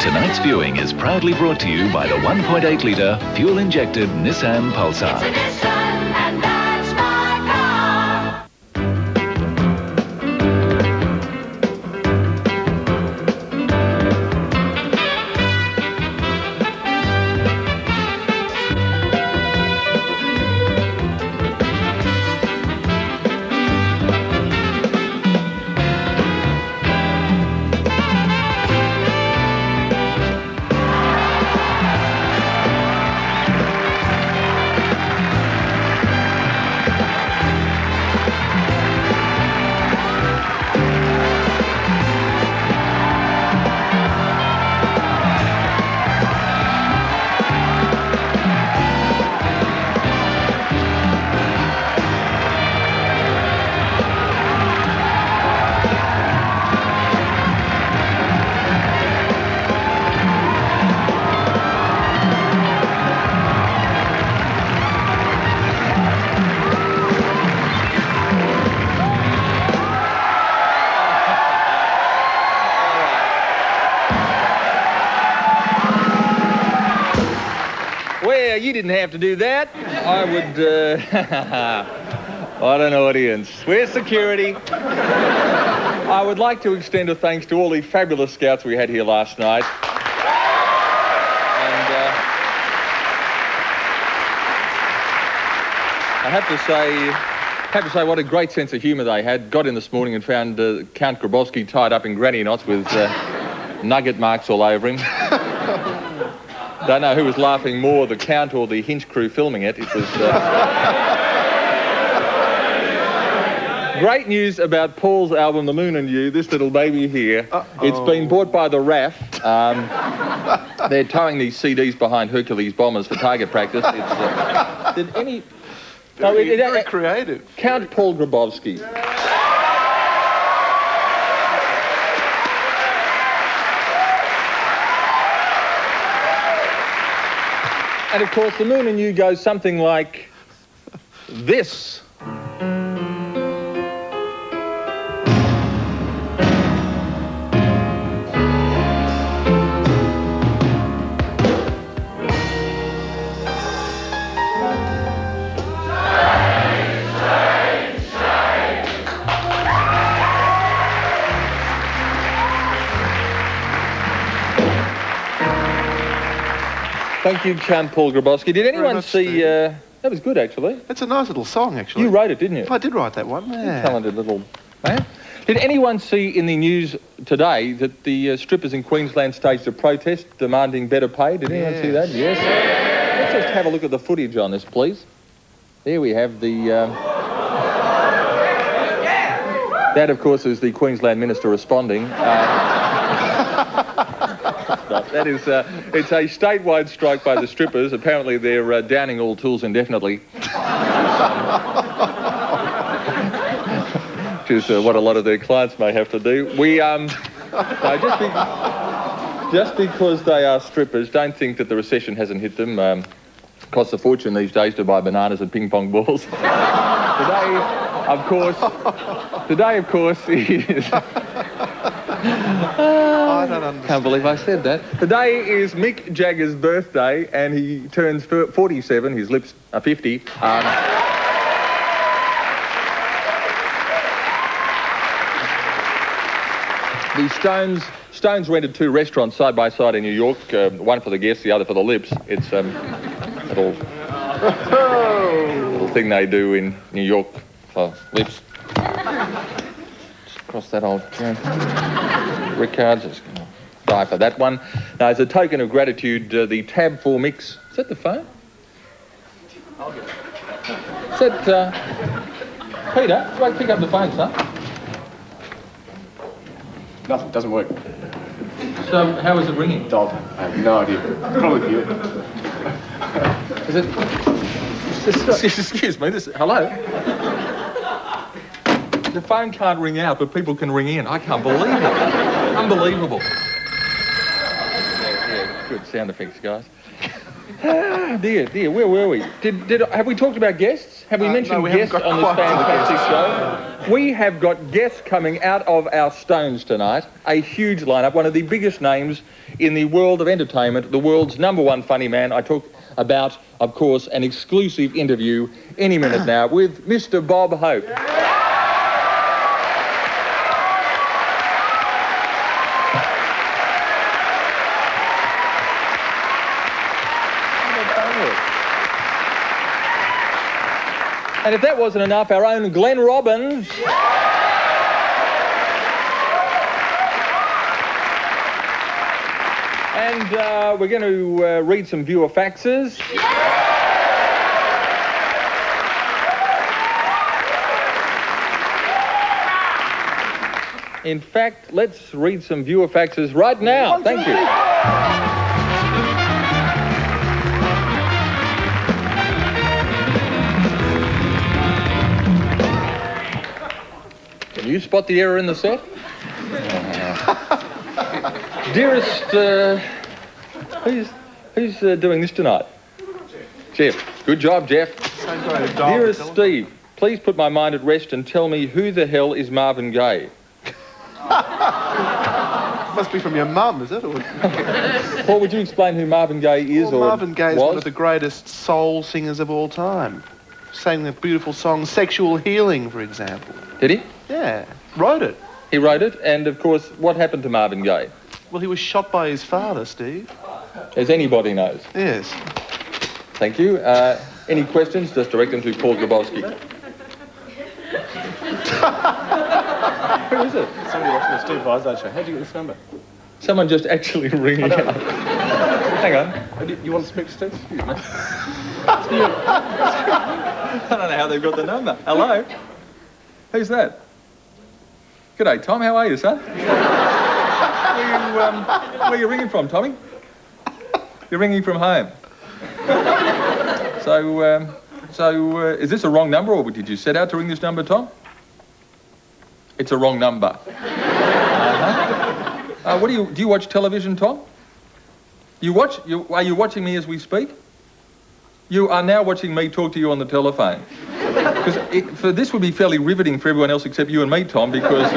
Tonight's viewing is proudly brought to you by the 1.8-litre fuel-injected Nissan Pulsar. It's a Nissan, and that's my car. Well, you didn't have to do that. I would, I don't know, audience. Where's security? I would like to extend a thanks to all the fabulous scouts we had here last night. And I have to say what a great sense of humour they had. Got in this morning and found Count Grabowski tied up in granny knots with nugget marks all over him. Don't know who was laughing more, the Count or the Hinch crew filming it. It was... Great news about Paul's album, The Moon and You, this little baby here. It's been bought by the RAF. They're towing these CDs behind Hercules bombers for target practice. It's, did any... Very creative. Count Paul Grabowski. And of course, The Moon and You goes something like this. Thank you, Count Paul Grabowski. Did anyone see... that was good, actually. That's a nice little song, actually. You wrote it, didn't you? I did write that one, yeah. Talented little man. Did anyone see in the news today that the strippers in Queensland staged a protest demanding better pay? Did anyone see that? Yes. Let's just have a look at the footage on this, please. There we have the... That, of course, is the Queensland Minister responding. That is, it's a statewide strike by the strippers. Apparently they're downing all tools indefinitely. Which is what a lot of their clients may have to do. We, no, just because they are strippers, don't think that the recession hasn't hit them. Costs a fortune these days to buy bananas and ping pong balls. Today, of course, is... I don't understand. Can't believe I said that. Today is Mick Jagger's birthday, and he turns 47. His lips are 50. The Stones rented two restaurants side by side in New York. One for the guests, the other for the lips. It's little thing they do in New York for lips. Just cross that old... Ricard's just going to die for that one. Now, as a token of gratitude, the tab 4 mix... Is that the phone? I'll get it. Is that... Peter, wait, pick up the phone, son. Nothing, doesn't work. So, how is it ringing? Dog. I have no idea. Probably you. Is it... Excuse me, this... Hello? The phone can't ring out, but people can ring in. I can't believe it. Unbelievable. Yeah, good sound effects, guys. Dear, where were we? Have we talked about guests? Have we mentioned no, we haven't guests got on this quite to the fantastic guests. show? We have got guests coming out of our stones tonight. A huge lineup, one of the biggest names in the world of entertainment, the world's #1 funny man. I talk about, of course, an exclusive interview any minute now with Mr. Bob Hope. And if that wasn't enough, our own Glenn Robbins. And we're going to read some viewer faxes. In fact, let's read some viewer faxes right now. Thank you. Can you spot the error in the set? Dearest, who's doing this tonight? Jeff. Good job, Jeff. Dearest Steve, please put my mind at rest and tell me who the hell is Marvin Gaye? Must be from your mum, is it? Or... Paul, would you explain who Marvin Gaye is Well, or Marvin Gaye is was? one of the greatest soul singers of all time. Sang the beautiful song Sexual Healing, for example. Did he? Yeah, wrote it. He wrote it, and of course, what happened to Marvin Gaye? Well, he was shot by his father, Steve. As anybody knows. Yes. Thank you. Any questions? Just direct them to Paul Grabowski. Who is it? Somebody watching the Steve Vizard show. How'd you get this number? Someone just actually ringing up. Hang on. You want to speak to Steve? I don't know how they've got the number. Hello? Who's that? G'day, Tom. How are you, son? Where are you ringing from, Tommy? You're ringing from home. So, is this a wrong number, or did you set out to ring this number, Tom? It's a wrong number. What do you watch television, Tom? Are you watching me as we speak? You are now watching me talk to you on the telephone. Because this would be fairly riveting for everyone else except you and me, Tom, because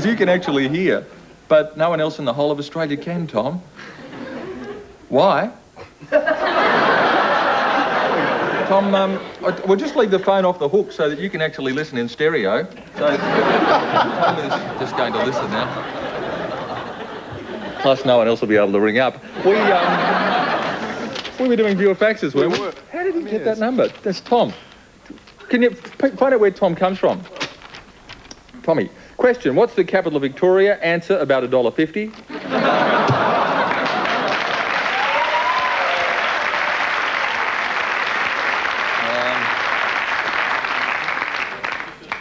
you can actually hear, but no one else in the whole of Australia can, Tom. Why? Tom, we'll just leave the phone off the hook so that you can actually listen in stereo. So Tom is just going to listen now. Plus, no one else will be able to ring up. We were doing viewer faxes, weren't we? How did he get that number? That's Tom. Can you find out where Tom comes from? Tommy. Question, what's the capital of Victoria? Answer, about $1.50.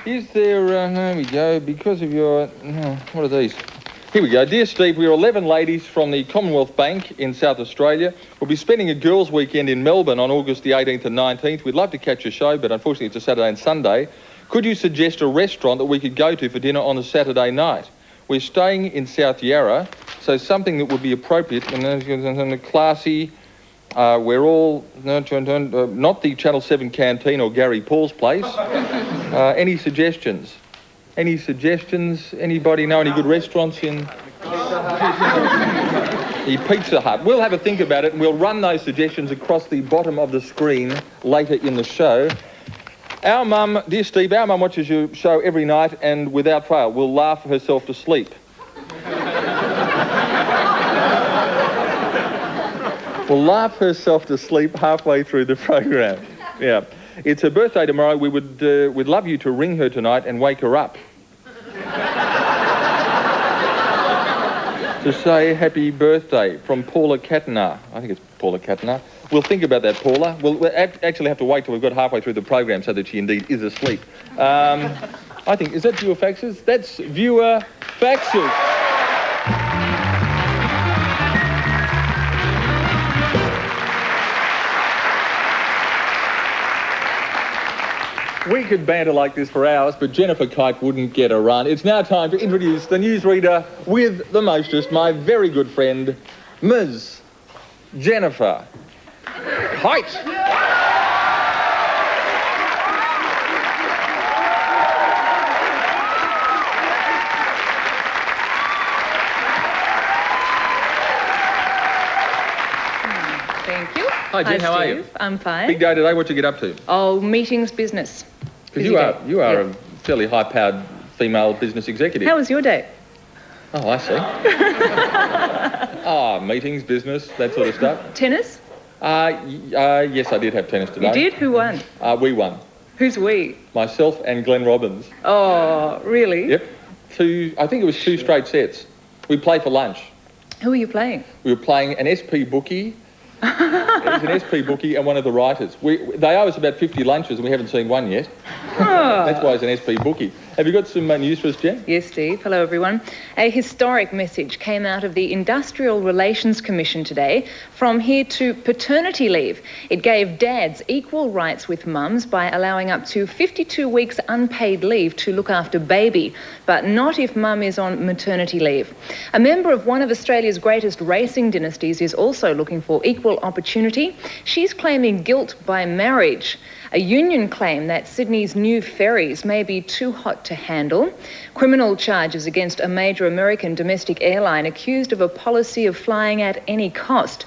Is there, there we go, because of your, what are these? Here we go. Dear Steve, we are 11 ladies from the Commonwealth Bank in South Australia. We'll be spending a girls' weekend in Melbourne on August the 18th and 19th. We'd love to catch a show, but unfortunately it's a Saturday and Sunday. Could you suggest a restaurant that we could go to for dinner on a Saturday night? We're staying in South Yarra, so something that would be appropriate and classy. We're all not the Channel 7 canteen or Gary Paul's place. Any suggestions? Any suggestions? Anybody know any good restaurants in the Pizza Hut? We'll have a think about it and we'll run those suggestions across the bottom of the screen later in the show. Our mum, dear Steve, our mum watches your show every night and without fail will laugh herself to sleep. Will laugh herself to sleep halfway through the program. Yeah. It's her birthday tomorrow. We'd love you to ring her tonight and wake her up. To say happy birthday from Paula Katnar. I think it's Paula Katnar. We'll think about that, Paula. We'll actually have to wait till we've got halfway through the program so that she indeed is asleep. I think, is that viewer faxes? That's viewer faxes. We could banter like this for hours, but Jennifer Keyte wouldn't get a run. It's now time to introduce the newsreader with the mostest, my very good friend, Ms. Jennifer Keyte. Hi, Jen, how are you? Steve. I'm fine. Big day today, what you get up to? Oh, meetings, business. Because Busy you are day. a fairly high-powered female business executive. How was your day? Oh, I see. Meetings, business, that sort of stuff. Tennis? Yes, I did have tennis today. You did? Who won? We won. Who's we? Myself and Glenn Robbins. Oh, really? Yep. I think it was 2 straight sets. We played for lunch. Who are you playing? We were playing an SP bookie. It was an SP bookie and one of the writers. They owe us about 50 lunches and we haven't seen one yet. That's why it's an SP bookie. Have you got some news for us, Jen? Yes, Steve. Hello, everyone. A historic message came out of the Industrial Relations Commission today, from here to paternity leave. It gave dads equal rights with mums by allowing up to 52 weeks unpaid leave to look after baby, but not if mum is on maternity leave. A member of one of Australia's greatest racing dynasties is also looking for equal opportunity. She's claiming guilt by marriage. A union claim that Sydney's new ferries may be too hot to handle. Criminal charges against a major American domestic airline accused of a policy of flying at any cost.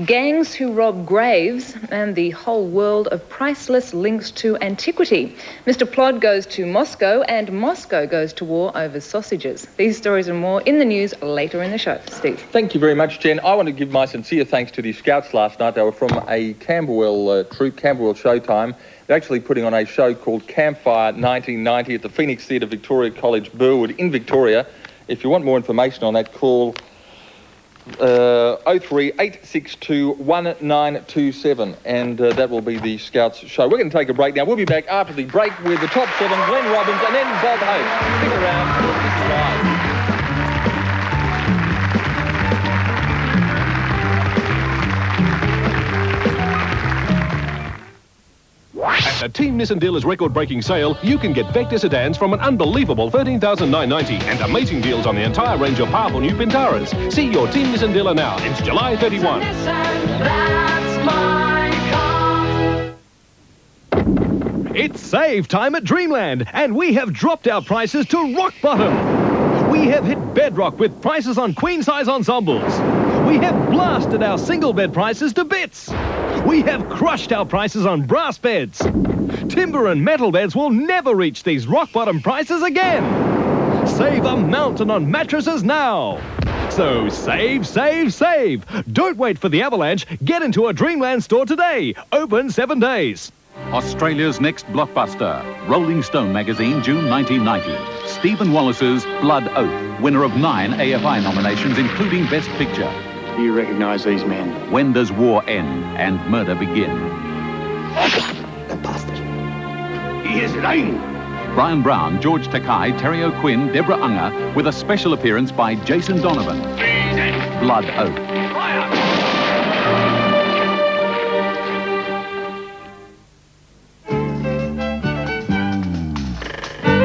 Gangs who rob graves, and the whole world of priceless links to antiquity. Mr. Plod goes to Moscow and Moscow goes to war over sausages. These stories and more in the news later in the show. Steve. Thank you very much, Jen. I want to give my sincere thanks to the Scouts last night. They were from a Camberwell troupe, Camberwell Showtime. They're actually putting on a show called Campfire 1990 at the Phoenix Theatre, Victoria College, Burwood in Victoria. If you want more information on that, call 03862 1927, and that will be the Scouts show. We're going to take a break now. We'll be back after the break with the top 7, Glenn Robbins, and then Bob Hope. Stick around. It's live. At a Team Nissan dealer's record-breaking sale, you can get Vector sedans from an unbelievable $13,990 and amazing deals on the entire range of powerful new Pintaras. See your Team Nissan dealer now. It's July 31. That's my car. It's save time at Dreamland, and we have dropped our prices to rock bottom. We have hit bedrock with prices on queen-size ensembles. We have blasted our single bed prices to bits. We have crushed our prices on brass beds. Timber and metal beds will never reach these rock bottom prices again. Save a mountain on mattresses now. So save, save, save. Don't wait for the avalanche. Get into a Dreamland store today. Open 7 days. Australia's next blockbuster, Rolling Stone magazine, June 1990. Stephen Wallace's Blood Oath, winner of 9 AFI nominations, including Best Picture. Do you recognise these men? When does war end and murder begin? The bastard. He is lying. Brian Brown, George Takei, Terry O'Quinn, Deborah Unger, with a special appearance by Jason Donovan. Blood Oath.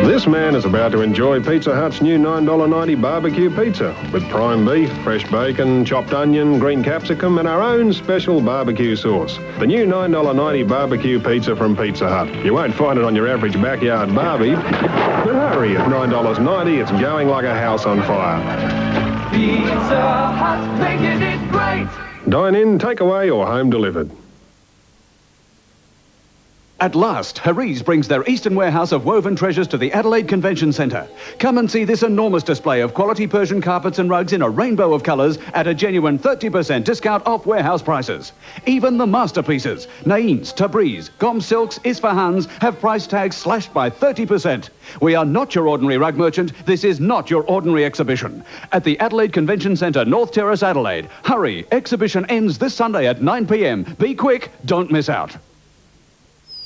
This man is about to enjoy Pizza Hut's new $9.90 barbecue pizza with prime beef, fresh bacon, chopped onion, green capsicum and our own special barbecue sauce. The new $9.90 barbecue pizza from Pizza Hut. You won't find it on your average backyard barbie. But hurry, at $9.90 it's going like a house on fire. Pizza Hut, making it great. Dine in, take away or home delivered. At last, Harry's brings their Eastern warehouse of woven treasures to the Adelaide Convention Centre. Come and see this enormous display of quality Persian carpets and rugs in a rainbow of colours at a genuine 30% discount off warehouse prices. Even the masterpieces, Naeens, Tabriz, Gom Silks, Isfahans, have price tags slashed by 30%. We are not your ordinary rug merchant. This is not your ordinary exhibition. At the Adelaide Convention Centre, North Terrace, Adelaide. Hurry, exhibition ends this Sunday at 9 p.m. Be quick, don't miss out.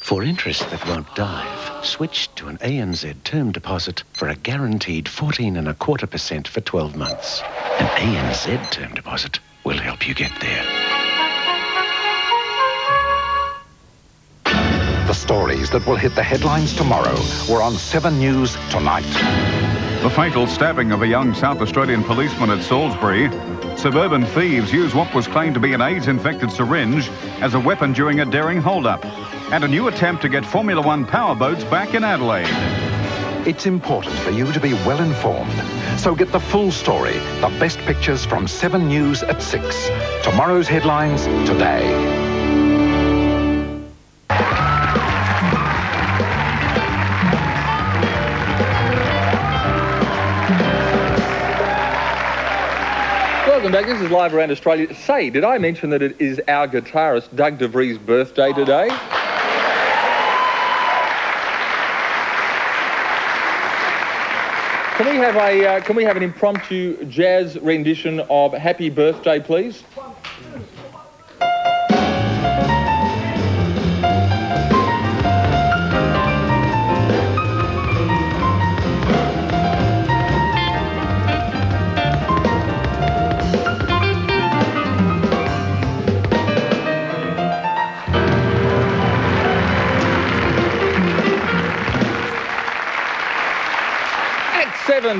For interest that won't dive, switch to an ANZ term deposit for a guaranteed 14.25% for 12 months. An ANZ term deposit will help you get there. The stories that will hit the headlines tomorrow were on 7 News tonight. The fatal stabbing of a young South Australian policeman at Salisbury. Suburban thieves use what was claimed to be an AIDS-infected syringe as a weapon during a daring hold-up. And a new attempt to get Formula One powerboats back in Adelaide. It's important for you to be well informed. So get the full story, the best pictures from 7 News at 6. Tomorrow's headlines today. Welcome back. This is Live Around Australia. Say, did I mention that it is our guitarist Doug DeVries' birthday today? Can we have an impromptu jazz rendition of Happy Birthday, please?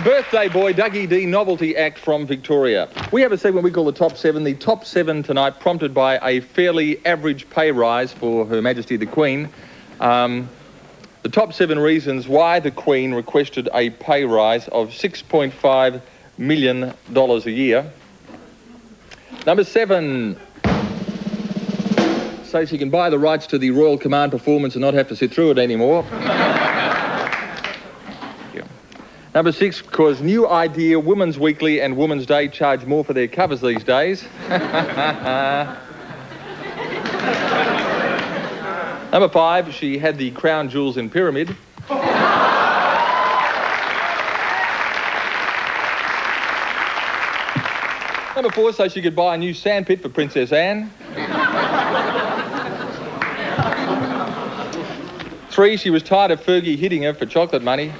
Birthday boy Dougie D, novelty act from Victoria. We have a segment we call the Top 7. The Top 7 tonight prompted by a fairly average pay rise for Her Majesty the Queen. The top 7 reasons why the Queen requested a pay rise of $6.5 million a year. Number 7. So she can buy the rights to the Royal Command performance and not have to sit through it anymore. Number 6, because New Idea, Women's Weekly and Women's Day charge more for their covers these days. Number 5, she had the crown jewels in pyramid. Number 4, so she could buy a new sandpit for Princess Anne. 3, she was tired of Fergie hitting her for chocolate money.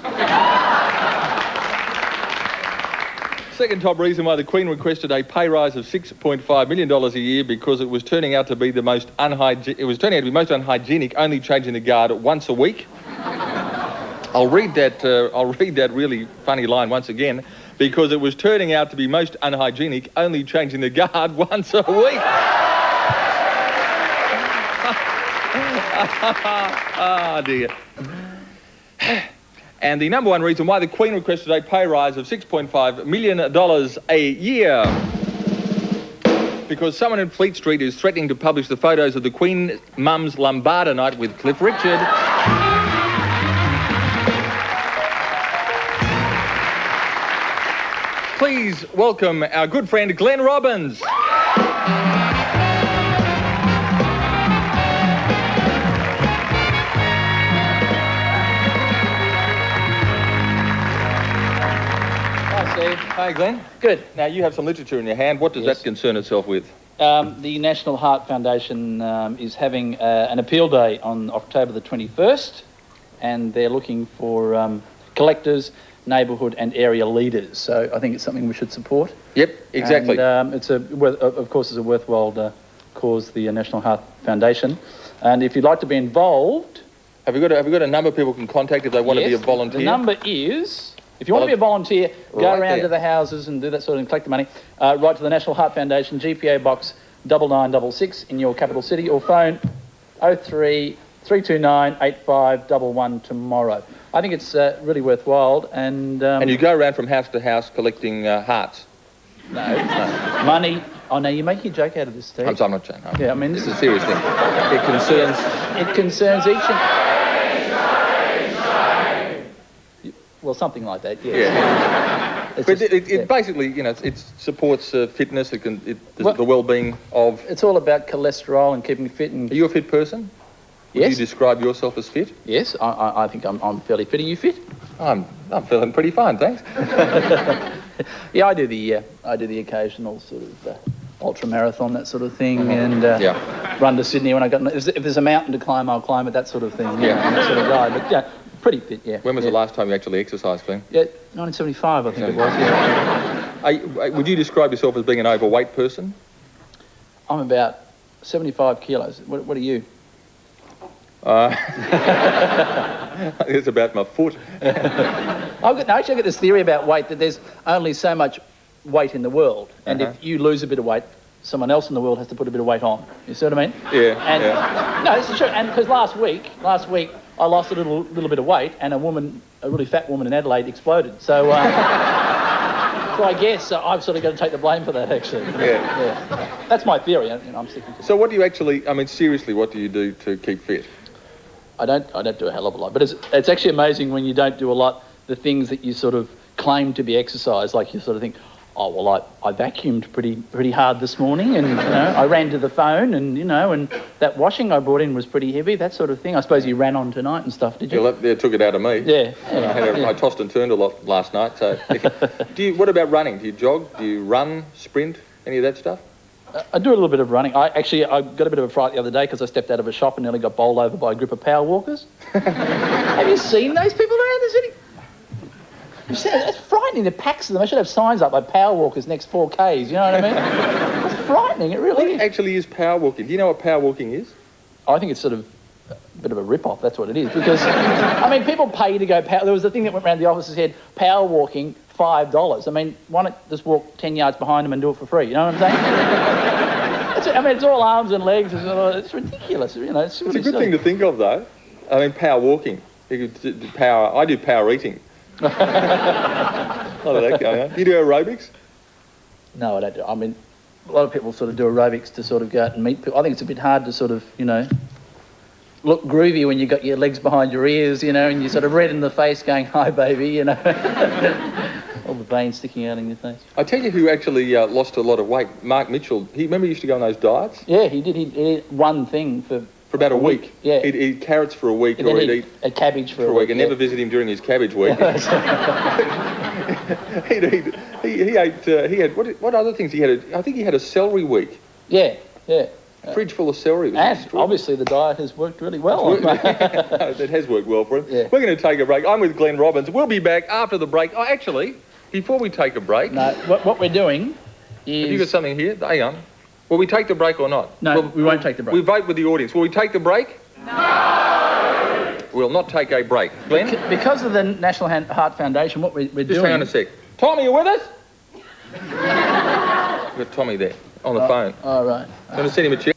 Second top reason why the Queen requested a pay rise of $6.5 million a year, because it was turning out to be most unhygienic, only changing the guard once a week. I'll read that really funny line once again, because it was turning out to be most unhygienic, only changing the guard once a week. Oh dear. And the number 1 reason why the Queen requested a pay rise of $6.5 million a year, because someone in Fleet Street is threatening to publish the photos of the Queen Mum's Lambada night with Cliff Richard. Please welcome our good friend Glenn Robbins. Hi, Glenn. Good. Now, you have some literature in your hand. What does that concern itself with? The National Heart Foundation is having an appeal day on October the 21st, and they're looking for collectors, neighbourhood and area leaders. So I think it's something we should support. Yep, exactly. And it's of course, a worthwhile cause, the National Heart Foundation. And if you'd like to be involved... Have we got a number people can contact if they want to be a volunteer? The number is... If you want to be a volunteer, go around to the houses and do that sort of thing, collect the money. Write to the National Heart Foundation, GPO Box 9966 in your capital city, or phone 03 329 8511 tomorrow. I think it's really worthwhile. And you go around from house to house collecting hearts? No. Money. Oh, no, you're making a joke out of this, Steve. I'm not joking. No. Yeah, I mean, this is a serious thing. It concerns each and... Well, something like that, yes. But it basically, it supports fitness. The well-being of... It's all about cholesterol and keeping fit. And... Are you a fit person? Yes. Would you describe yourself as fit? Yes, I think I'm fairly fit. Are you fit? I'm feeling pretty fine, thanks. Yeah, I do the occasional sort of ultra marathon, that sort of thing, and run to Sydney when I got. If there's a mountain to climb, I'll climb it. That sort of thing. I'm that sort of guy. But yeah. Pretty fit, yeah. When was the last time you actually exercised, Glenn? Yeah, 1975, I think it was, yeah. Would you describe yourself as being an overweight person? I'm about 75 kilos. What are you? It's about my foot. I've got this theory about weight, that there's only so much weight in the world, and if you lose a bit of weight, someone else in the world has to put a bit of weight on. You see what I mean? Yeah. No, this is true. And because last week I lost a little bit of weight, and a really fat woman in Adelaide exploded. So, so I guess I've sort of got to take the blame for that, actually. Yeah. That's my theory. I'm sticking to. So, what do you actually? I mean, seriously, what do you do to keep fit? I don't do a hell of a lot, but it's actually amazing when you don't do a lot. The things that you sort of claim to be exercise, like you sort of think, Oh, well, I vacuumed pretty hard this morning, and, you know, I ran to the phone, and, you know, and that washing I brought in was pretty heavy, that sort of thing. I suppose you ran on tonight and stuff, did you? Yeah, they took it out of me. Yeah. I tossed and turned a lot last night. So, what about running? Do you jog? Do you run, sprint, any of that stuff? I do a little bit of running. I got a bit of a fright the other day because I stepped out of a shop and nearly got bowled over by a group of power walkers. Have you seen those people around the city? It's frightening, the packs of them. I should have signs up like power walkers next 4 Ks, you know what I mean? It's frightening, it really is. What actually is power walking? Do you know what power walking is? I think it's sort of a bit of a rip-off, that's what it is. Because, I mean, people pay to go power... There was a thing that went around the office that said, power walking, $5. I mean, why not just walk 10 yards behind them and do it for free, you know what I'm saying? It's all arms and legs. It's ridiculous, you know. It's a good thing to think of, though. I mean, power walking. I do power eating. A lot of that going on. You do aerobics? No, I don't do. I mean, a lot of people sort of do aerobics to sort of go out and meet people. I think it's a bit hard to sort of, you know, look groovy when you've got your legs behind your ears, you know, and you're sort of red in the face going, hi, baby, you know. All the veins sticking out in your face. I tell you who actually lost a lot of weight. Mark Mitchell. Remember he used to go on those diets? Yeah, he did. He ate one thing for about a week. Yeah. He'd eat carrots for a week, and or then he'd eat a cabbage for a week. And never visit him during his cabbage week. he had what other things he had? I think he had a celery week. Yeah. Fridge full of celery. And obviously the diet has worked really well. It has worked well for him. Yeah. We're going to take a break. I'm with Glenn Robbins. We'll be back after the break. Oh, actually, before we take a break... No, what we're doing is... Have you got something here? Hang on. Will we take the break or not? No, we won't take the break. We vote with the audience. Will we take the break? No! We'll not take a break. Glenn? Because of the National Heart Foundation, what we're doing... Just hang on a sec. Tommy, you with us? We've got Tommy there, on the phone. Oh, right. I'm going to send him a check.